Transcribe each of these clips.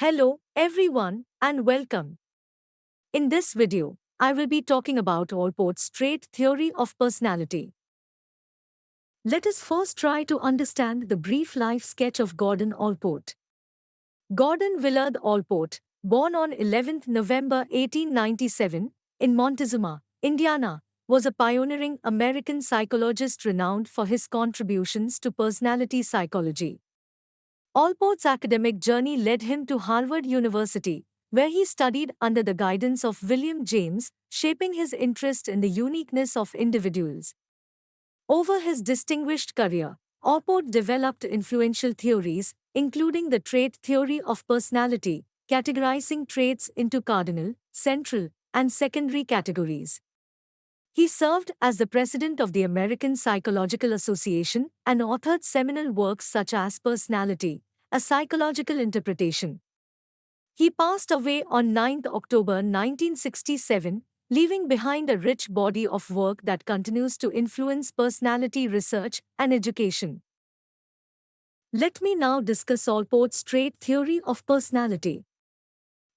Hello, everyone, and welcome. In this video, I will be talking about Allport's trait theory of personality. Let us first try to understand the brief life sketch of Gordon Allport. Gordon Willard Allport, born on 11th November 1897 in Montezuma, Indiana, was a pioneering American psychologist renowned for his contributions to personality psychology. Allport's academic journey led him to Harvard University, where he studied under the guidance of William James, shaping his interest in the uniqueness of individuals. Over his distinguished career, Allport developed influential theories, including the trait theory of personality, categorizing traits into cardinal, central, and secondary categories. He served as the president of the American Psychological Association and authored seminal works such as Personality, a Psychological Interpretation. He passed away on 9 October 1967, leaving behind a rich body of work that continues to influence personality research and education. Let me now discuss Allport's trait theory of personality.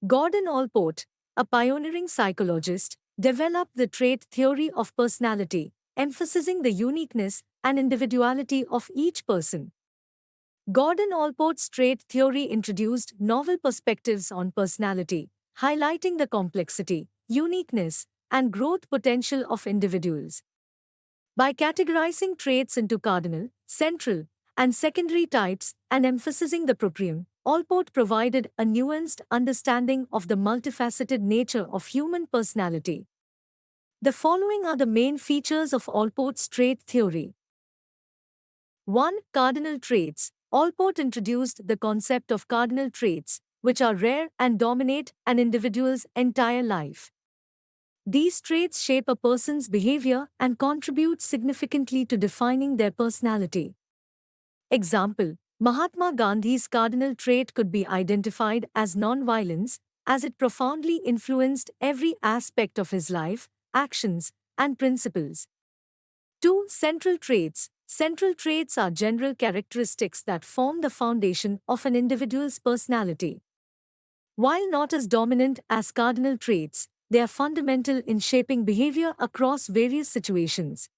Gordon Allport, a pioneering psychologist, developed the trait theory of personality, emphasizing the uniqueness and individuality of each person. Gordon Allport's trait theory introduced novel perspectives on personality, highlighting the complexity, uniqueness, and growth potential of individuals. By categorizing traits into cardinal, central, and secondary types and emphasizing the proprium, Allport provided a nuanced understanding of the multifaceted nature of human personality. The following are the main features of Allport's trait theory. 1. Cardinal traits. Allport introduced the concept of cardinal traits, which are rare and dominate an individual's entire life. These traits shape a person's behavior and contribute significantly to defining their personality. Example: Mahatma Gandhi's cardinal trait could be identified as nonviolence, as it profoundly influenced every aspect of his life, actions, and principles. 2. Central traits. Central traits are general characteristics that form the foundation of an individual's personality. While not as dominant as cardinal traits, they are fundamental in shaping behavior across various situations.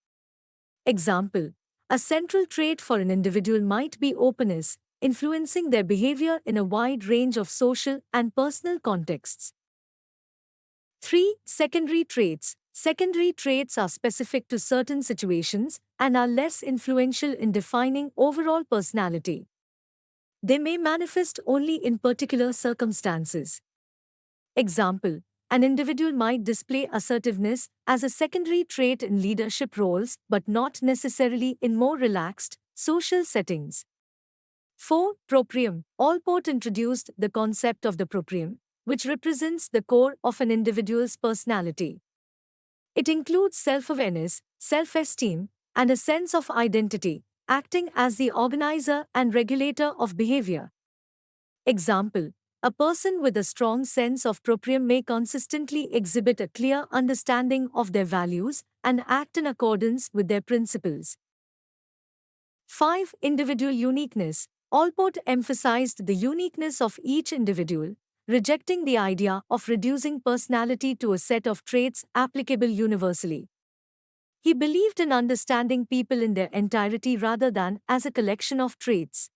Example: a central trait for an individual might be openness, influencing their behavior in a wide range of social and personal contexts. 3. Secondary traits. Secondary traits are specific to certain situations and are less influential in defining overall personality. They may manifest only in particular circumstances. Example: an individual might display assertiveness as a secondary trait in leadership roles but not necessarily in more relaxed, social settings. 4. Proprium. Allport introduced the concept of the proprium, which represents the core of an individual's personality. It includes self-awareness, self-esteem, and a sense of identity, acting as the organizer and regulator of behavior. Example: a person with a strong sense of proprium may consistently exhibit a clear understanding of their values and act in accordance with their principles. 5. Individual uniqueness. Allport emphasized the uniqueness of each individual, rejecting the idea of reducing personality to a set of traits applicable universally. He believed in understanding people in their entirety rather than as a collection of traits.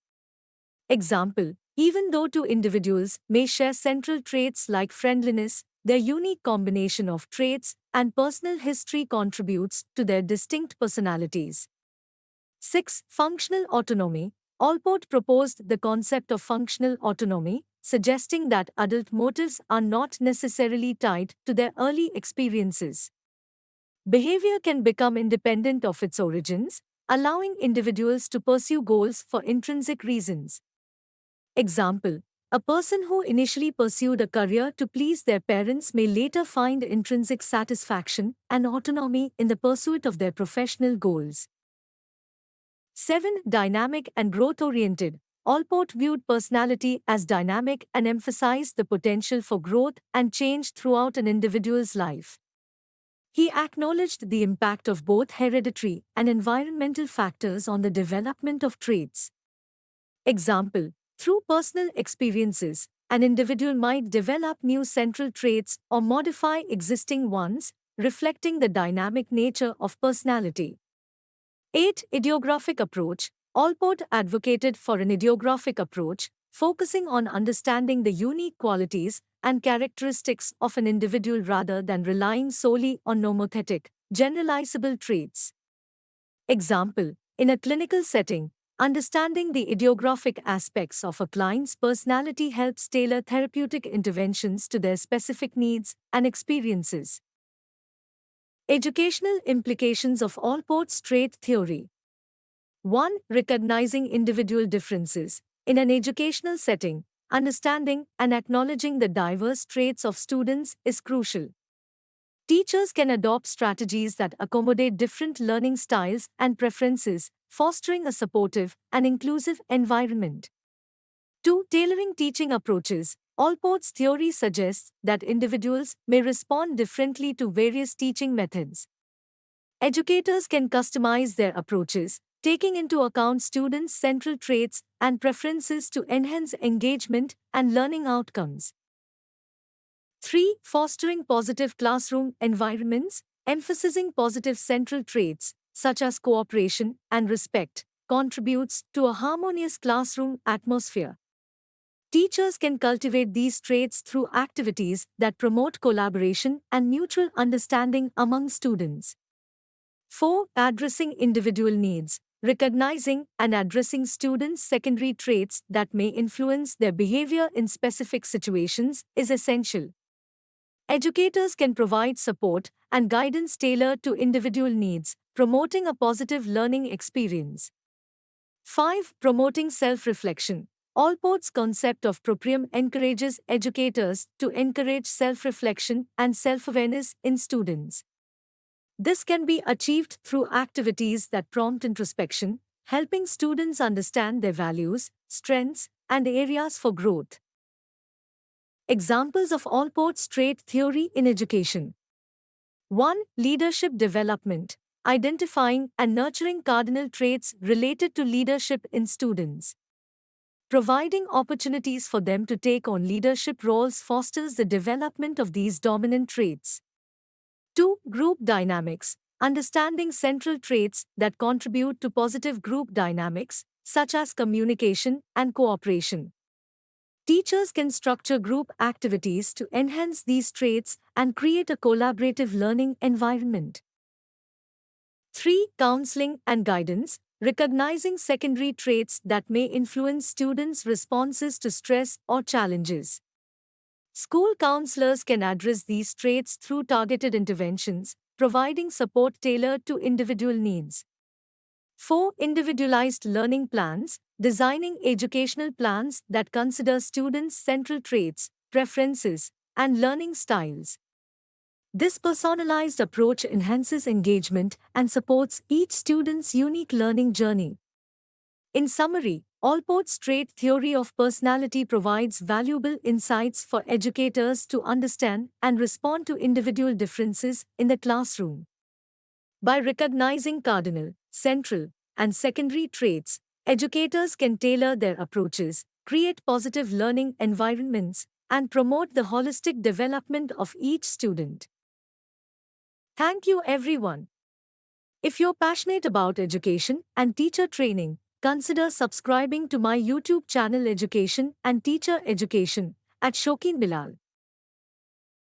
Example: even though two individuals may share central traits like friendliness, their unique combination of traits and personal history contributes to their distinct personalities. 6. Functional autonomy. Allport proposed the concept of functional autonomy, suggesting that adult motives are not necessarily tied to their early experiences. Behavior can become independent of its origins, allowing individuals to pursue goals for intrinsic reasons. Example: a person who initially pursued a career to please their parents may later find intrinsic satisfaction and autonomy in the pursuit of their professional goals. 7. Dynamic and growth-oriented. Allport viewed personality as dynamic and emphasized the potential for growth and change throughout an individual's life. He acknowledged the impact of both hereditary and environmental factors on the development of traits. Example: through personal experiences, an individual might develop new central traits or modify existing ones, reflecting the dynamic nature of personality. 8. Idiographic approach. Allport advocated for an idiographic approach, focusing on understanding the unique qualities and characteristics of an individual rather than relying solely on nomothetic, generalizable traits. Example: in a clinical setting, understanding the idiographic aspects of a client's personality helps tailor therapeutic interventions to their specific needs and experiences. Educational implications of Allport's trait theory. 1. Recognizing individual differences. In an educational setting, understanding and acknowledging the diverse traits of students is crucial. Teachers can adopt strategies that accommodate different learning styles and preferences, fostering a supportive and inclusive environment. 2. Tailoring teaching approaches. Allport's theory suggests that individuals may respond differently to various teaching methods. Educators can customize their approaches, taking into account students' central traits and preferences to enhance engagement and learning outcomes. 3. Fostering positive classroom environments. Emphasizing positive central traits, such as cooperation and respect, contributes to a harmonious classroom atmosphere. Teachers can cultivate these traits through activities that promote collaboration and mutual understanding among students. 4. Addressing individual needs. Recognizing and addressing students' secondary traits that may influence their behavior in specific situations is essential. Educators can provide support and guidance tailored to individual needs, promoting a positive learning experience. 5. Promoting self-reflection. Allport's concept of proprium encourages educators to encourage self-reflection and self-awareness in students. This can be achieved through activities that prompt introspection, helping students understand their values, strengths, and areas for growth. Examples of Allport's trait theory in education. 1. Leadership development. Identifying and nurturing cardinal traits related to leadership in students. Providing opportunities for them to take on leadership roles fosters the development of these dominant traits. 2. Group dynamics. Understanding central traits that contribute to positive group dynamics, such as communication and cooperation. Teachers can structure group activities to enhance these traits and create a collaborative learning environment. 3. Counseling and guidance. Recognizing secondary traits that may influence students' responses to stress or challenges. School counselors can address these traits through targeted interventions, providing support tailored to individual needs. 4. Individualized learning plans. Designing educational plans that consider students' central traits, preferences, and learning styles. This personalized approach enhances engagement and supports each student's unique learning journey. In summary, Allport's trait theory of personality provides valuable insights for educators to understand and respond to individual differences in the classroom. By recognizing cardinal, central, and secondary traits, educators can tailor their approaches, create positive learning environments, and promote the holistic development of each student. Thank you, everyone. If you're passionate about education and teacher training, consider subscribing to my YouTube channel Education and Teacher Education at Shokeen Bilal.